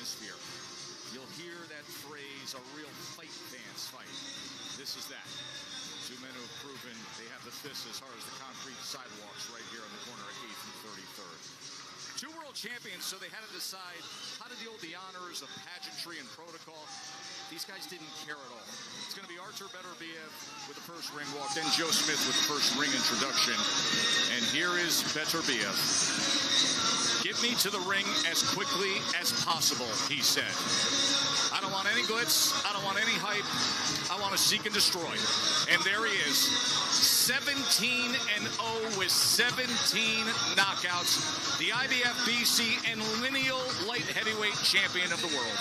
atmosphere. You'll hear that phrase, a real fight fans fight. This is that. Two men who have proven they have the fists as hard as the concrete sidewalks right here on the corner at 8th and 33rd. Two world champions, so they had to decide how to deal with the honors of pageantry and protocol. These guys didn't care at all. It's going to be Artur Beterbiev with the first ring walk, then Joe Smith with the first ring introduction. And here is Beterbiev. Get me to the ring as quickly as possible, he said. I don't want any glitz. I don't want any hype. I want to seek and destroy. And there he is, 17-0 with 17 knockouts. The IBF, BC, and lineal light heavyweight champion of the world.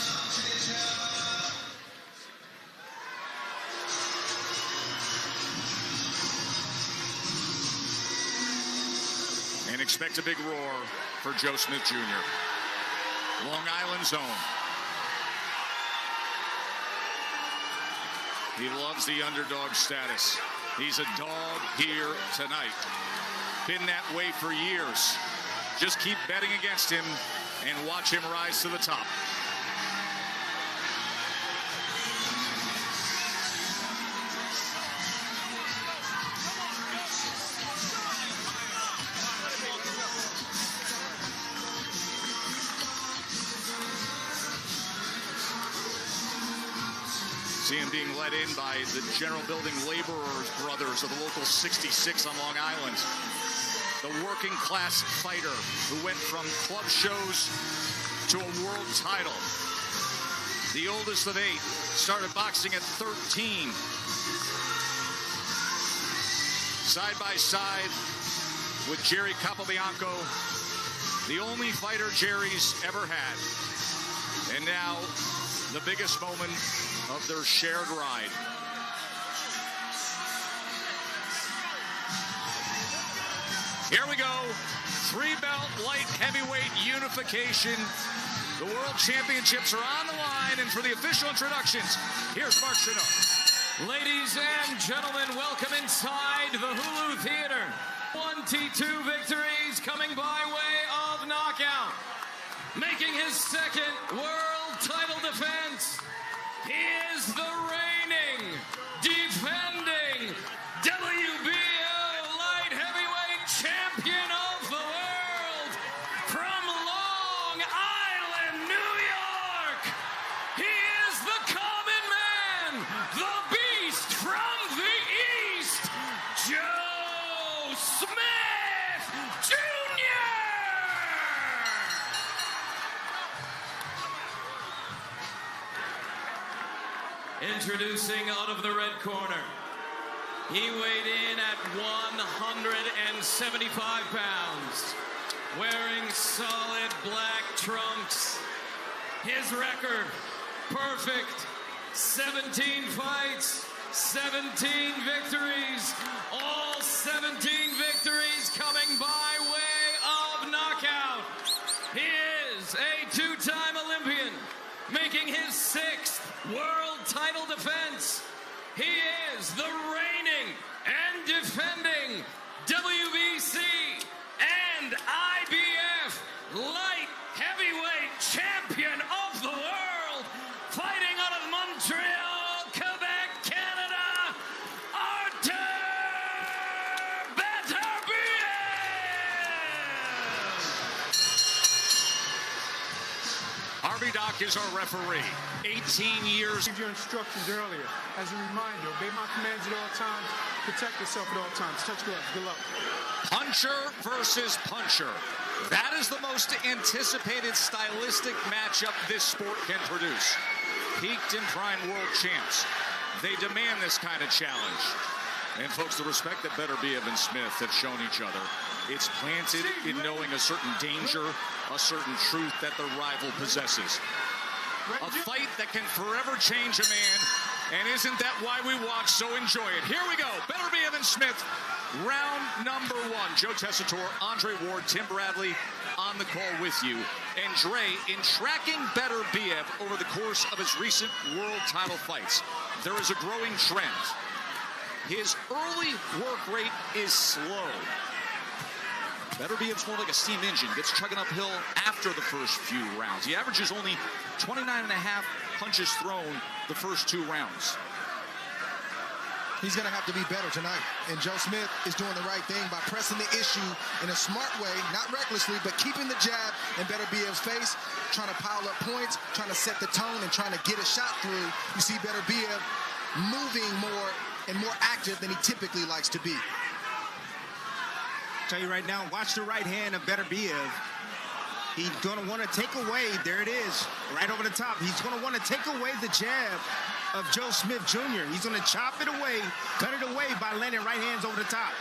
And expect a big roar for Joe Smith Jr. Long Island's own. He loves the underdog status. He's a dog here tonight. Been that way for years. Just keep betting against him and watch him rise to the top. See him being led in by the General Building Laborers brothers of the local 66 on Long Island. The working class fighter who went from club shows to a world title. The oldest of 8, started boxing at 13. Side by side with Jerry Capobianco, the only fighter Jerry's ever had. And now, the biggest moment of their shared ride. Here we go. 3-belt light heavyweight unification. The World Championships are on the line, and for the official introductions, here's Mark Chanot. Ladies and gentlemen, welcome inside the Hulu Theater. 22 victories coming by way of knockout. Making his second world title defense. He is the reigning, defending WBO light heavyweight champion of the world from Long Island, New York. He is the common man, the beast from the East, Joe Smith Jr. Introducing out of the red corner, he weighed in at 175 pounds, wearing solid black trunks. His record, perfect, 17 fights, 17 victories, all 17 victories coming by way of knockout. He is a 2-time Olympian, making his 6th world title defense. He is the reigning and defending WBC and IBF light heavyweight champion of the world, fighting out of Montreal, Quebec, Canada, Artur Beterbiev. Harvey Dock is our referee. 18 years. Give your instructions earlier. As a reminder, obey my commands at all times. Protect yourself at all times. Touch gloves. Good luck. Puncher versus puncher. That is the most anticipated stylistic matchup this sport can produce. Peaked and prime world champs. They demand this kind of challenge. And folks, the respect that Beterbiev and Smith have shown each other, it's planted in knowing a certain danger, a certain truth that the rival possesses. A fight that can forever change a man, and isn't that why we watch? So enjoy it. Here we go. Beterbiev and Smith, round number 1. Joe Tessitore, Andre Ward, Tim Bradley on the call with you. And Dre, in tracking Beterbiev over the course of his recent world title fights, there is a growing trend. His early work rate is slow. Beterbiev's more like a steam engine, gets chugging uphill after the first few rounds. He averages only 29.5 punches thrown the first 2 rounds. He's going to have to be better tonight. And Joe Smith is doing the right thing by pressing the issue in a smart way, not recklessly, but keeping the jab in Beterbiev's face, trying to pile up points, trying to set the tone, and trying to get a shot through. You see Beterbiev moving more and more active than he typically likes to be. Tell you right now, watch the right hand of Beterbiev. He's going to want to take away, there it is, right over the top. He's going to want to take away the jab of Joe Smith Jr. He's going to chop it away, cut it away by landing right hands over the top.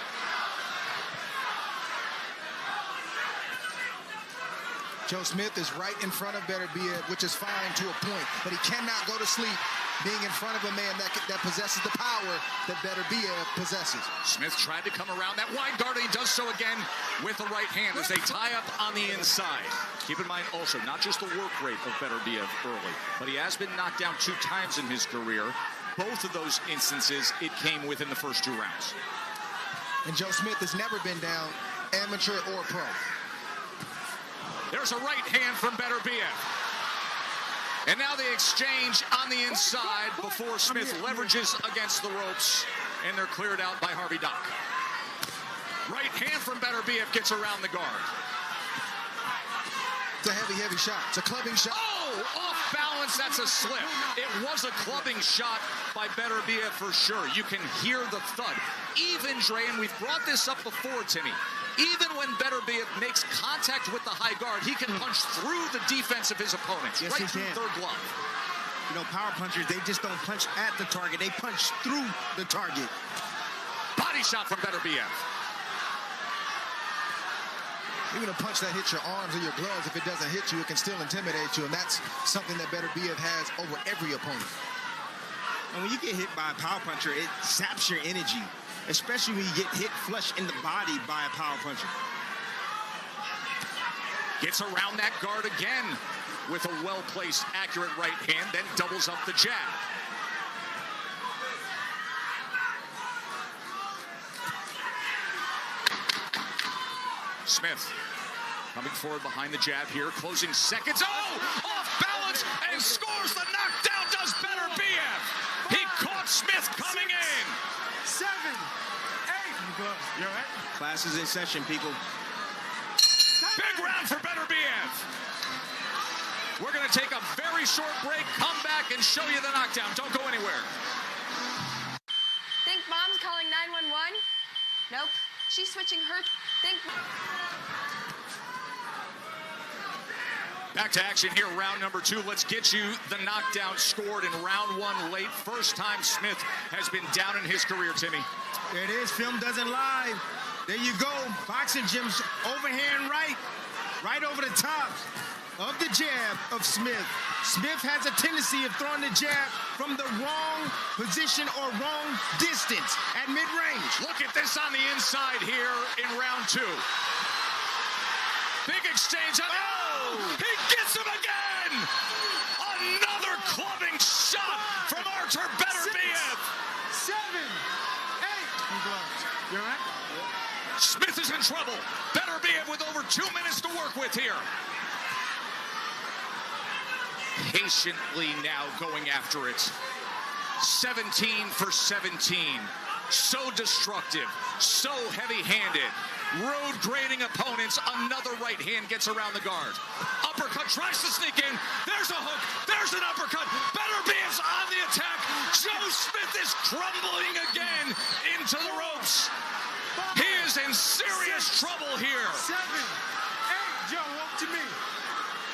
Joe Smith is right in front of Beterbiev, which is fine to a point, but he cannot go to sleep being in front of a man that possesses the power that Beterbiev possesses. Smith tried to come around that wide guard, and he does so again with the right hand as they tie up on the inside. Keep in mind also, not just the work rate of Beterbiev early, but he has been knocked down 2 times in his career. Both of those instances, it came within the first 2 rounds. And Joe Smith has never been down, amateur or pro. There's a right hand from Beterbiev. And now the exchange on the inside before Smith leverages against the ropes, and they're cleared out by Harvey Dock. Right hand from Beterbiev gets around the guard. It's a heavy shot. It's a clubbing shot. Oh, off balance, that's a slip. It was a clubbing shot by Beterbiev for sure. You can hear the thud. Even, Dre, and we've brought this up before, Timmy, even when Beterbiev makes contact with the high guard, he can punch through the defense of his opponents, yes, right through third glove. You know, power punchers, they just don't punch at the target. They punch through the target. Body shot from Beterbiev. Even a punch that hits your arms or your gloves, if it doesn't hit you, it can still intimidate you, and that's something that Beterbiev has over every opponent. And when you get hit by a power puncher, it saps your energy, especially when you get hit flush in the body by a power puncher. Gets around that guard again with a well-placed, accurate right hand, then doubles up the jab. Smith coming forward behind the jab here, closing seconds. Oh, off balance and scores the knockdown, does Beterbiev. He caught Smith coming in. 7, 8. You all right? Class is in session, people. Big round for Beterbiev. We're going to take a very short break, come back and show you the knockdown. Don't go anywhere. Think mom's calling 911? Nope. She's switching her. Think. Back to action here, round number 2. Let's get you the knockdown scored in round 1 late. First time Smith has been down in his career, Timmy. There it is. Film doesn't lie. There you go. Boxing gym's overhand right. Right over the top of the jab of Smith. Smith has a tendency of throwing the jab from the wrong position or wrong distance at mid-range. Look at this on the inside here in round 2. Big exchange. Oh! He gets him again! Another clubbing shot from Artur Beterbiev. 7, 8. You all right? Smith is in trouble. Beterbiev with over 2 minutes to work with here. Patiently now going after it. 17 for 17. So destructive, so heavy-handed. Road grading opponents. Another right hand gets around the guard. Uppercut tries to sneak in. There's a hook. There's an uppercut. Beterbiev's on the attack. Joe Smith is crumbling again into the ropes. He is in serious trouble here. 7, 8. Joe, walk to me.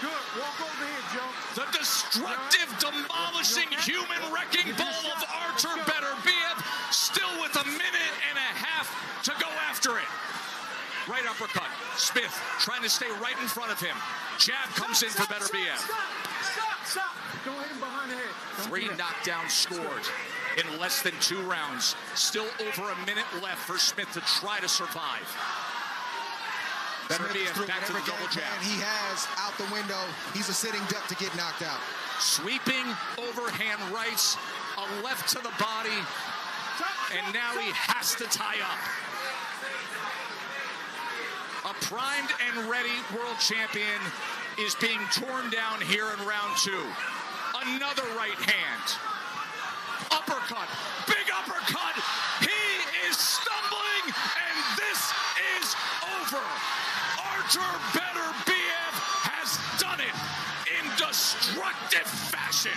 Good. Walk over here, Joe. The destructive, demolishing, human-wrecking ball of Artur Beterbiev, still with a minute and a half to go after it. Right uppercut. Smith trying to stay right in front of him. Jab comes in for Beterbiev. Stop. Go ahead behind the head. 3 knockdowns scored in less than 2 rounds. Still over a minute left for Smith to try to survive. Beterbiev back to the double jab. And he has out the window. He's a sitting duck to get knocked out. Sweeping overhand rights, a left to the body, and now he has to tie up. A primed and ready world champion is being torn down here in round 2. Another right hand. Uppercut. Big uppercut. He is stumbling, and this is over. Artur Beterbiev has done it in destructive fashion.